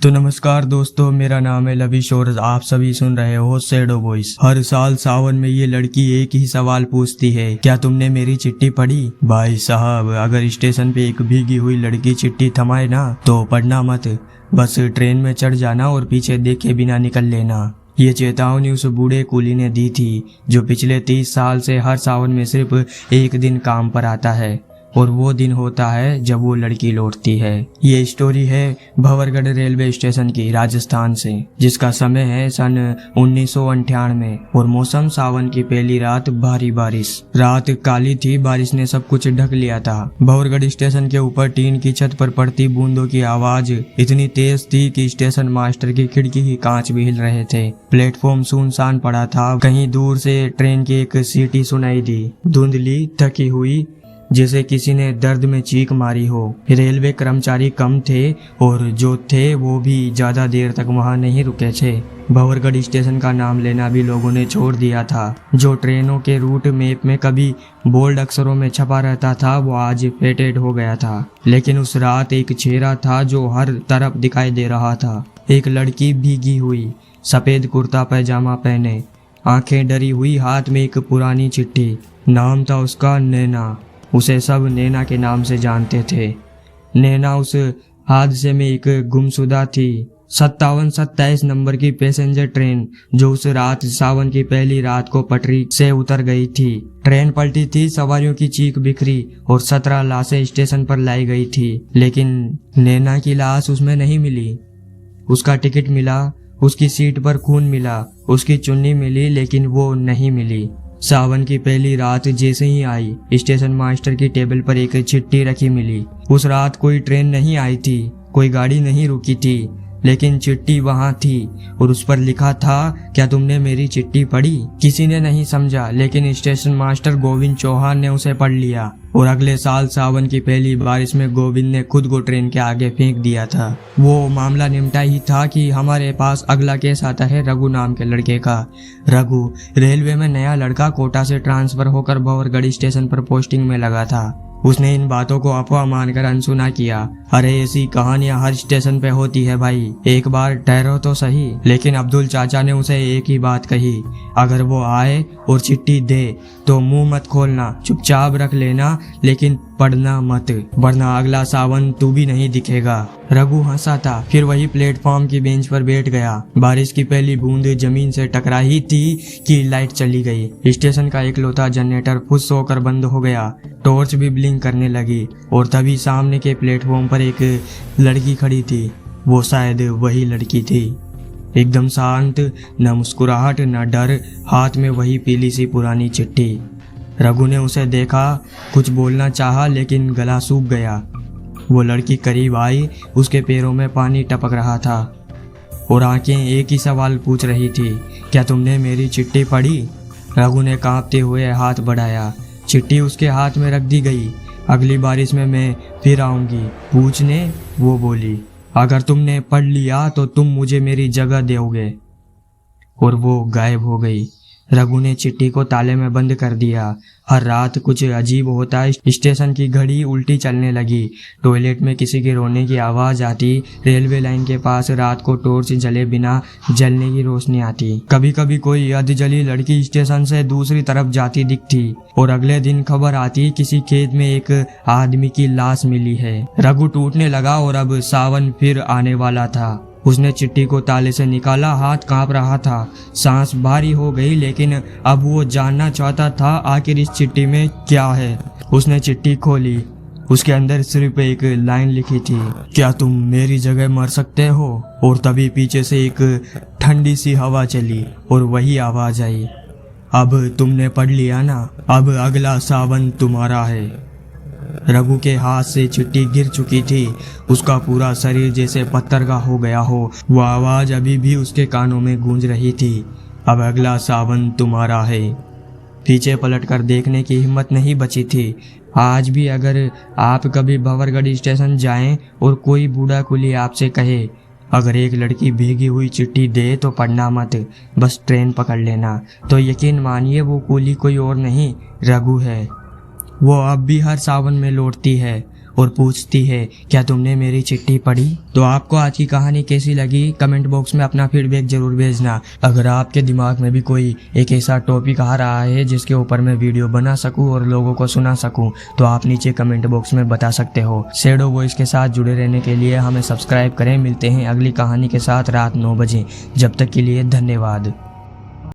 तो नमस्कार दोस्तों, मेरा नाम है लविश और आप सभी सुन रहे हो शैडो वॉइस। हर साल सावन में ये लड़की एक ही सवाल पूछती है, क्या तुमने मेरी चिट्ठी पढ़ी? भाई साहब, अगर स्टेशन पे एक भीगी हुई लड़की चिट्ठी थमाए ना तो पढ़ना मत, बस ट्रेन में चढ़ जाना और पीछे देखे बिना निकल लेना। ये चेतावनी उस बूढ़े कूली ने दी थी जो पिछले 30 साल से हर सावन में सिर्फ एक दिन काम पर आता है, और वो दिन होता है जब वो लड़की लौटती है। ये स्टोरी है भंवरगढ़ रेलवे स्टेशन की, राजस्थान से, जिसका समय है सन 1998 और मौसम सावन की पहली रात, भारी बारिश। रात काली थी, बारिश ने सब कुछ ढक लिया था। भंवरगढ़ स्टेशन के ऊपर टीन की छत पर पड़ती बूंदों की आवाज इतनी तेज थी कि स्टेशन मास्टर की खिड़की की कांच भी हिल रहे थे। प्लेटफॉर्म सुनसान पड़ा था। कहीं दूर से ट्रेन की एक सीटी सुनाई दी, धुंधली, थकी हुई, जैसे किसी ने दर्द में चीख मारी हो। रेलवे कर्मचारी कम थे और जो थे वो भी ज्यादा देर तक वहां नहीं रुके थे। भंवरगढ़ स्टेशन का नाम लेना भी लोगों ने छोड़ दिया था। जो ट्रेनों के रूट मैप में कभी बोल्ड अक्षरों में छपा रहता था वो आज फेडेड हो गया था। लेकिन उस रात एक चेहरा था जो हर तरफ दिखाई दे रहा था। एक लड़की भीगी हुई, सफेद कुर्ता पैजामा पहने, आंखें डरी हुई, हाथ में एक पुरानी चिट्ठी। नाम था उसका नैना। उसे सब नैना के नाम से जानते थे। नैना उस हादसे में एक गुमशुदा थी। 57-27 नंबर की पैसेंजर ट्रेन जो उस रात सावन की पहली रात को पटरी से उतर गई थी। ट्रेन पलटी थी, सवारियों की चीख बिखरी और 17 लाशें स्टेशन पर लाई गई थी। लेकिन नैना की लाश उसमें नहीं मिली। उसका टिकट मिला, उसकी सीट पर खून मिला, उसकी चुन्नी मिली, लेकिन वो नहीं मिली। सावन की पहली रात जैसे ही आई, स्टेशन मास्टर की टेबल पर एक चिट्ठी रखी मिली। उस रात कोई ट्रेन नहीं आई थी, कोई गाड़ी नहीं रुकी थी, लेकिन चिट्ठी वहां थी और उस पर लिखा था, क्या तुमने मेरी चिट्ठी पढ़ी? किसी ने नहीं समझा, लेकिन स्टेशन मास्टर गोविंद चौहान ने उसे पढ़ लिया और अगले साल सावन की पहली बारिश में गोविंद ने खुद को ट्रेन के आगे फेंक दिया था। वो मामला निपटा ही था कि हमारे पास अगला केस आता है रघु नाम के लड़के का। रघु रेलवे में नया लड़का, कोटा से ट्रांसफर होकर भंवरगढ़ स्टेशन पर पोस्टिंग में लगा था। उसने इन बातों को अफवाह मानकर अनसुना किया। अरे ऐसी कहानियां हर स्टेशन पे होती है भाई, एक बार ठहरो तो सही। लेकिन अब्दुल चाचा ने उसे एक ही बात कही, अगर वो आए और चिट्ठी दे तो मुंह मत खोलना, चुपचाप रख लेना, लेकिन पढ़ना मत, वरना अगला सावन तू भी नहीं दिखेगा। रघु हंसा था, फिर वही प्लेटफॉर्म की बेंच पर बैठ गया। बारिश की पहली बूंद जमीन से टकराई थी कि लाइट चली गई। स्टेशन का इकलौता जनरेटर फुस होकर बंद हो गया। टॉर्च भी ब्लिंक करने लगी और तभी सामने के प्लेटफॉर्म पर एक लड़की खड़ी थी। वो शायद वही लड़की थी, एकदम शांत, न मुस्कुराहट न डर, हाथ में वही पीली सी पुरानी चिट्ठी। रघु ने उसे देखा, कुछ बोलना चाहा लेकिन गला सूख गया। वो लड़की करीब आई, उसके पैरों में पानी टपक रहा था और आंखें एक ही सवाल पूछ रही थी, क्या तुमने मेरी चिट्ठी पढ़ी? रघु ने कांपते हुए हाथ बढ़ाया। चिट्ठी उसके हाथ में रख दी गई। अगली बारिश में मैं फिर आऊंगी पूछने, वो बोली। अगर तुमने पढ़ लिया तो तुम मुझे मेरी जगह दोगे। और वो गायब हो गई। रघु ने चिट्ठी को ताले में बंद कर दिया। हर रात कुछ अजीब होता। स्टेशन की घड़ी उल्टी चलने लगी, टॉयलेट में किसी के रोने की आवाज आती, रेलवे लाइन के पास रात को टॉर्च जले बिना जलने की रोशनी आती। कभी कभी कोई अधजली लड़की स्टेशन से दूसरी तरफ जाती दिखती और अगले दिन खबर आती, किसी खेत में एक आदमी की लाश मिली है। रघु टूटने लगा और अब सावन फिर आने वाला था। उसने चिट्ठी को ताले से निकाला, हाथ कांप रहा था, सांस भारी हो गई, लेकिन अब वो जानना चाहता था आखिर इस चिट्ठी में क्या है। उसने चिट्ठी खोली, उसके अंदर सिर्फ एक लाइन लिखी थी, क्या तुम मेरी जगह मर सकते हो? और तभी पीछे से एक ठंडी सी हवा चली और वही आवाज आई, अब तुमने पढ़ लिया ना, अब अगला सावन तुम्हारा है। रघु के हाथ से चिट्ठी गिर चुकी थी। उसका पूरा शरीर जैसे पत्थर का हो गया हो। वो आवाज अभी भी उसके कानों में गूंज रही थी, अब अगला सावन तुम्हारा है। पीछे पलटकर देखने की हिम्मत नहीं बची थी। आज भी अगर आप कभी भंवरगढ़ स्टेशन जाएं और कोई बूढ़ा कुली आपसे कहे, अगर एक लड़की भीगी हुई चिट्ठी दे तो पढ़ना मत, बस ट्रेन पकड़ लेना, तो यकीन मानिए वो कुली कोई और नहीं, रघु है। वो अब भी हर सावन में लौटती है और पूछती है, क्या तुमने मेरी चिट्ठी पढ़ी? तो आपको आज की कहानी कैसी लगी कमेंट बॉक्स में अपना फीडबैक जरूर भेजना। अगर आपके दिमाग में भी कोई एक ऐसा टॉपिक आ रहा है जिसके ऊपर मैं वीडियो बना सकूं और लोगों को सुना सकूं, तो आप नीचे कमेंट बॉक्स में बता सकते हो। शैडो वॉइस के साथ जुड़े रहने के लिए हमें सब्सक्राइब करें। मिलते हैं अगली कहानी के साथ रात 9 बजे। जब तक के लिए धन्यवाद।